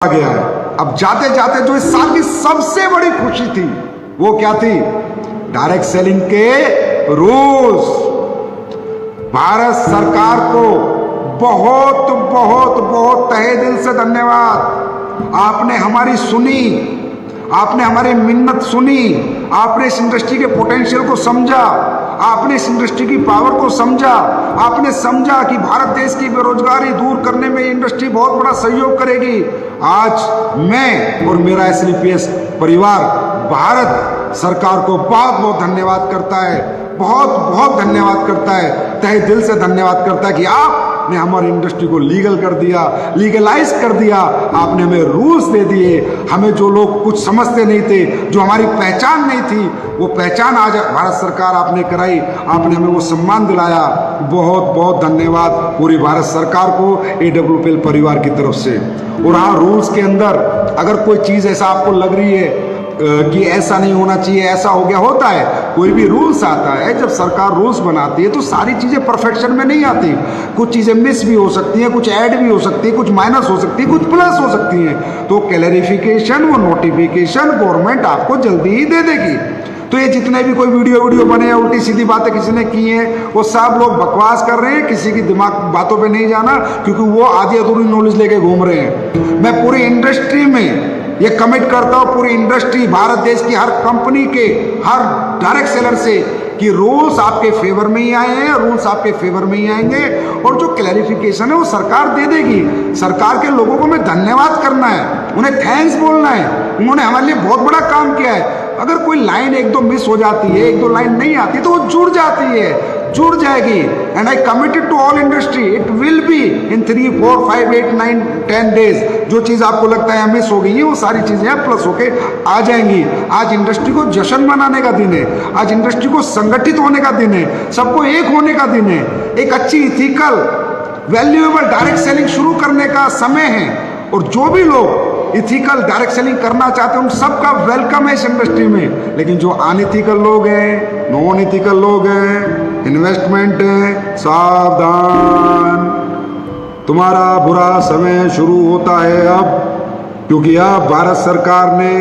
गया है। अब जाते जाते जो इस साल की सबसे बड़ी खुशी थी वो क्या थी? डायरेक्ट सेलिंग के रूल्स। भारत सरकार को बहुत बहुत बहुत तहे दिल से धन्यवाद। आपने हमारी सुनी, आपने हमारी मिन्नत सुनी, आपने इस इंडस्ट्री के पोटेंशियल को समझा, आपने इस इंडस्ट्री की पावर को समझा, आपने समझा कि भारत देश की बेरोजगारी दूर करने में ये इंडस्ट्री बहुत बड़ा सहयोग करेगी। आज मैं और मेरा SLPS परिवार भारत सरकार को बहुत बहुत धन्यवाद करता है, बहुत बहुत धन्यवाद करता है, तहे दिल से धन्यवाद करता है कि आपने हमारी इंडस्ट्री को लीगल कर दिया, लीगलाइज कर दिया। आपने हमें रूल्स दे दिए। हमें जो लोग कुछ समझते नहीं थे, जो हमारी पहचान नहीं थी, वो पहचान आज भारत सरकार आपने कराई। आपने हमें वो सम्मान दिलाया। बहुत बहुत धन्यवाद पूरी भारत सरकार को, AWPL परिवार की तरफ से। और हाँ, रूल्स के अंदर अगर कोई चीज़ ऐसा आपको लग रही है कि ऐसा नहीं होना चाहिए, ऐसा हो गया, होता है, कोई भी रूल्स आता है, जब सरकार रूल्स बनाती है तो सारी चीज़ें परफेक्शन में नहीं आती। कुछ चीज़ें मिस भी हो सकती हैं, कुछ ऐड भी हो सकती है, कुछ माइनस हो सकती है, कुछ प्लस हो सकती हैं। तो क्लैरिफिकेशन, वो नोटिफिकेशन गवर्नमेंट आपको जल्दी ही दे देगी। तो ये जितने भी कोई वीडियो बने, उल्टी सीधी बातें किसी ने की हैं, वो सब लोग बकवास कर रहे हैं। किसी की दिमाग बातों पे नहीं जाना, क्योंकि वो आधी अधूरी नॉलेज लेके घूम रहे हैं। मैं पूरी इंडस्ट्री में ये कमिट करता हूँ, पूरी इंडस्ट्री, भारत देश की हर कंपनी के, हर डायरेक्ट सेलर से, कि रूल्स आपके फेवर में ही आए हैं, रूल्स आपके फेवर में ही आएंगे। और जो क्लैरिफिकेशन है वो सरकार दे देगी। सरकार के लोगों को हमें धन्यवाद करना है, उन्हें थैंक्स बोलना है। उन्होंने हमारे लिए बहुत बड़ा काम किया है। अगर कोई लाइन एक दो मिस हो जाती है, एक दो लाइन नहीं आती, तो वो जुड़ जाती है, जुड़ जाएगी। And I committed to all industry, it will be in 3, 4, 5, 8, 9, 10 days. जो चीज़ आपको लगता है मिस हो गई है, वो सारी चीज़ें प्लस होके आ जाएंगी। आज इंडस्ट्री को जश्न मनाने का दिन है, आज इंडस्ट्री को संगठित होने का दिन है, सबको एक होने का दिन है। एक अच्छी इथिकल वैल्यूएबल डायरेक्ट सेलिंग शुरू करने का समय है। और जो भी लोग इथिकल डायरेक्ट सेलिंग करना चाहते हैं, उन सबका वेलकम है इस इंडस्ट्री में। लेकिन जो अनइथिकल लोग हैं, नॉन इथिकल लोग हैं, इन्वेस्टमेंट है, सावधान, तुम्हारा बुरा समय शुरू होता है अब। क्योंकि अब भारत सरकार ने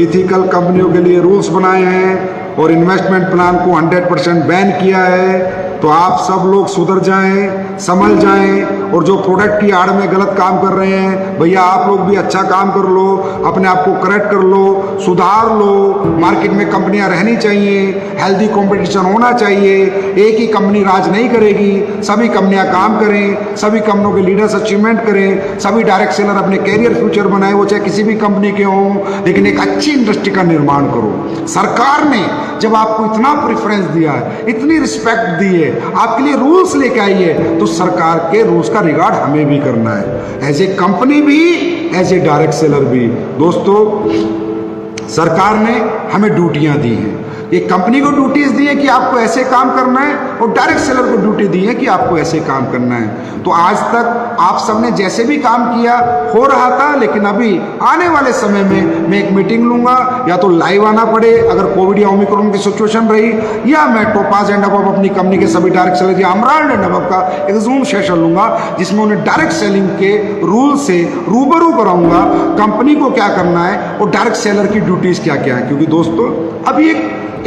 इथिकल कंपनियों के लिए रूल्स बनाए हैं और इन्वेस्टमेंट प्लान को 100% बैन किया है। तो आप सब लोग सुधर जाएं, संभल जाएं। और जो प्रोडक्ट की आड़ में गलत काम कर रहे हैं, भैया आप लोग भी अच्छा काम कर लो, अपने आप को करेक्ट कर लो, सुधार लो। मार्केट में कंपनियां रहनी चाहिए, हेल्दी कंपटीशन होना चाहिए। एक ही कंपनी राज नहीं करेगी, सभी कंपनियां काम करें, सभी कंपनियों के लीडर्स अचीवमेंट करें, सभी डायरेक्ट सेलर अपने कैरियर फ्यूचर बनाए, वो चाहे किसी भी कंपनी के हों, लेकिन एक अच्छी इंडस्ट्री का निर्माण करो। सरकार ने जब आपको इतना प्रेफरेंस दिया है, इतनी रिस्पेक्ट दी है, आपके लिए रूल्स लेके आई है, तो सरकार के रूल्स का रिगार्ड हमें भी करना है, एज ए कंपनी भी, एज ए डायरेक्ट सेलर भी। दोस्तों, सरकार ने हमें ड्यूटियां दी हैं। एक कंपनी को ड्यूटीज दी है कि आपको ऐसे काम करना है, और डायरेक्ट सेलर को ड्यूटी दी है कि आपको ऐसे काम करना है। तो आज तक आप सबने जैसे भी काम किया हो रहा था, लेकिन अभी आने वाले समय में मैं एक मीटिंग लूंगा, या तो लाइव आना पड़े अगर कोविड या ओमिक्रॉन की सिचुएशन रही, या मैं टोपाज एंड अबव अपनी कंपनी के सभी डायरेक्ट सेलर या अमराल्ड एंड अबव का एक जूम सेशन लूंगा, जिसमें उन्हें डायरेक्ट सेलिंग के रूल से रूबरू कराऊंगा, कंपनी को क्या करना है और डायरेक्ट सेलर की ड्यूटीज क्या क्या है। क्योंकि दोस्तों, अभी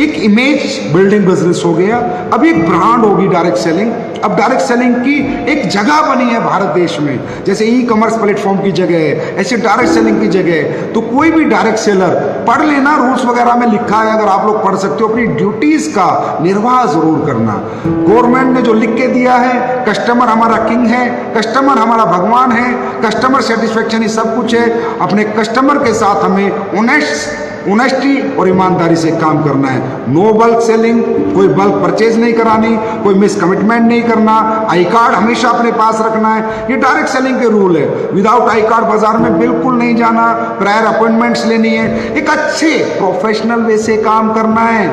एक इमेज बिल्डिंग बिजनेस हो गया, अभी एक ब्रांड होगी डायरेक्ट सेलिंग। अब डायरेक्ट सेलिंग की एक जगह बनी है भारत देश में, जैसे ई-कॉमर्स प्लेटफॉर्म की जगह है, ऐसे डायरेक्ट सेलिंग की जगह है। तो कोई भी डायरेक्ट सेलर पढ़ लेना, रूल्स वगैरह में लिखा है, अगर आप लोग पढ़ सकते हो, अपनी ड्यूटीज का निर्वाह जरूर करना। गवर्नमेंट ने जो लिख के दिया है, कस्टमर हमारा किंग है, कस्टमर हमारा भगवान है, कस्टमर सेटिस्फेक्शन ही सब कुछ है। अपने कस्टमर के साथ हमें ऑनेस्टी और ईमानदारी से काम करना है। नो बल्क सेलिंग, कोई बल्क परचेज नहीं करानी, कोई मिस कमिटमेंट नहीं करना, आई कार्ड हमेशा अपने पास रखना है। ये डायरेक्ट सेलिंग के रूल है। विदाउट आई कार्ड बाजार में बिल्कुल नहीं जाना, प्रायर अपॉइंटमेंट्स लेनी है, एक अच्छे प्रोफेशनल वे से काम करना है।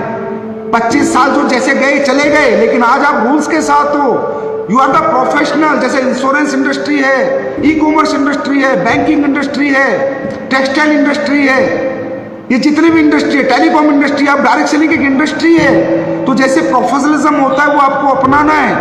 25 साल जो जैसे गए चले गए, लेकिन आज आप रूल्स के साथ हो, यू आर द प्रोफेशनल। जैसे इंश्योरेंस इंडस्ट्री है, ई-कॉमर्स इंडस्ट्री है, बैंकिंग इंडस्ट्री है, टेक्सटाइल इंडस्ट्री है, ये जितनी भी इंडस्ट्री है, टेलीकॉम इंडस्ट्री, आप डायरेक्ट सेलिंग एक इंडस्ट्री है। तो जैसे प्रोफेशनलिज्म होता है वो आपको अपनाना है।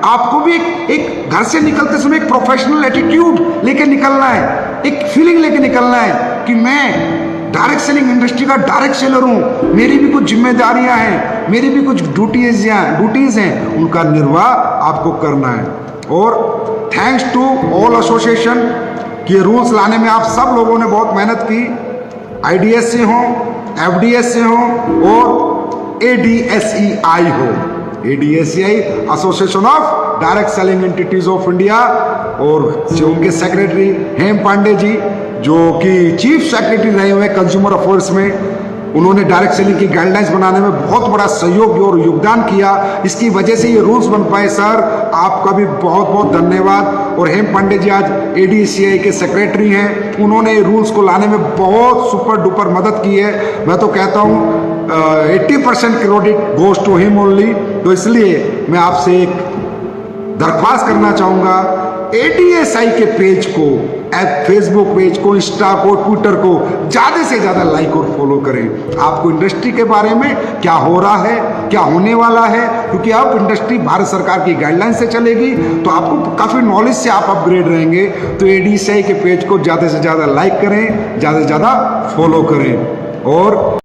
आपको भी एक घर से निकलते समय एक प्रोफेशनल एटीट्यूड लेके निकलना है। एक फीलिंग लेके निकलना है कि मैं डायरेक्ट सेलिंग इंडस्ट्री का डायरेक्ट सेलर हूं, मेरी भी कुछ जिम्मेदारियां हैं, मेरी भी कुछ ड्यूटीज हैं, उनका निर्वाह आपको करना है। और थैंक्स टू ऑल एसोसिएशन कि रूल्स लाने में आप सब लोगों ने बहुत मेहनत की, IDS से हो, FDS से हो और ADSEI हो, ADSEI association of direct selling entities of India, और उनके सेक्रेटरी हेम पांडे जी जो कि चीफ सेक्रेटरी रहे हुए कंज्यूमर अफेयर्स में, उन्होंने डायरेक्ट सेलिंग की गाइडलाइंस बनाने में बहुत बड़ा सहयोग और योगदान किया, इसकी वजह से ये रूल्स बन पाए। सर आपका भी बहुत बहुत धन्यवाद। और हेम पांडे जी आज ADSEI के सेक्रेटरी हैं, उन्होंने रूल्स को लाने में बहुत सुपर डुपर मदद की है। मैं तो कहता हूँ 80% credit goes to him only. तो इसलिए मैं आपसे एक दरख्वास्त करना चाहूँगा, ADSI के पेज को, फेसबुक पेज को, इंस्टा को, ट्विटर को ज़्यादा से ज़्यादा लाइक और फॉलो करें। आपको इंडस्ट्री के बारे में क्या हो रहा है, क्या होने वाला है, क्योंकि अब इंडस्ट्री भारत सरकार की गाइडलाइन से चलेगी, तो आपको काफ़ी नॉलेज से आप अपग्रेड रहेंगे। तो ADSI के पेज को ज़्यादा से ज़्यादा लाइक करें, ज़्यादा से ज़्यादा फॉलो करें। और